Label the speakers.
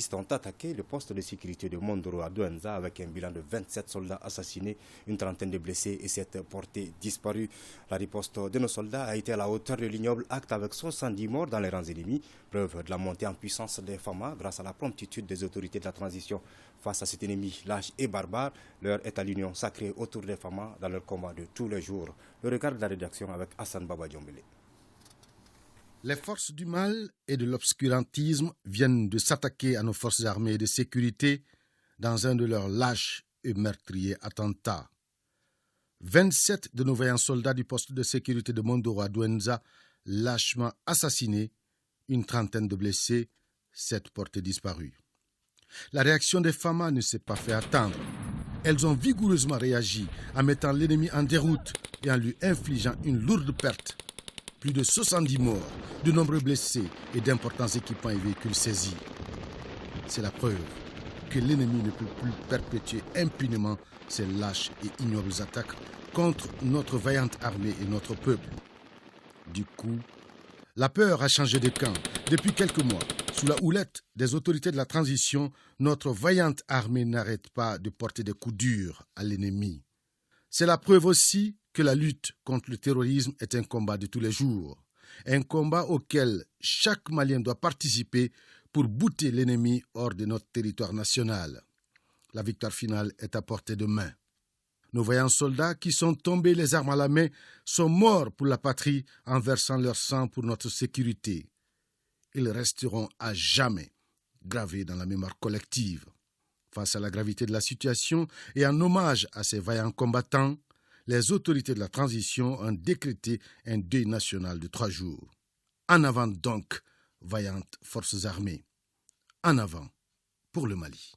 Speaker 1: terroristes ont attaqué le poste de sécurité de Mondoro à Douenza avec un bilan de 27 soldats assassinés, une trentaine de blessés et 7 portés disparus. La riposte de nos soldats a été à la hauteur de l'ignoble acte avec 70 morts dans les rangs ennemis, preuve de la montée en puissance des FAMA grâce à la promptitude des autorités de la transition. Face à cet ennemi lâche et barbare, l'heure est à l'union sacrée autour des FAMA dans leur combat de tous les jours. Le regard de la rédaction avec Hassan Baba Diombele.
Speaker 2: Les forces du mal et de l'obscurantisme viennent de s'attaquer à nos forces armées de sécurité dans un de leurs lâches et meurtriers attentats. 27 de nos vaillants soldats du poste de sécurité de Mondoro à Douenza lâchement assassinés, une trentaine de blessés, 7 portés disparus. La réaction des FAMA ne s'est pas fait attendre. Elles ont vigoureusement réagi en mettant l'ennemi en déroute et en lui infligeant une lourde perte. Plus de 70 morts, de nombreux blessés et d'importants équipements et véhicules saisis. C'est la preuve que l'ennemi ne peut plus perpétuer impunément ses lâches et ignobles attaques contre notre vaillante armée et notre peuple. Du coup, la peur a changé de camp. Depuis quelques mois, sous la houlette des autorités de la transition, notre vaillante armée n'arrête pas de porter des coups durs à l'ennemi. C'est la preuve aussi que la lutte contre le terrorisme est un combat de tous les jours, un combat auquel chaque Malien doit participer pour bouter l'ennemi hors de notre territoire national. La victoire finale est à portée de main. Nos vaillants soldats qui sont tombés les armes à la main sont morts pour la patrie en versant leur sang pour notre sécurité. Ils resteront à jamais gravés dans la mémoire collective. Face à la gravité de la situation et en hommage à ces vaillants combattants, les autorités de la transition ont décrété un deuil national de 3 jours. En avant donc, vaillantes forces armées. En avant pour le Mali.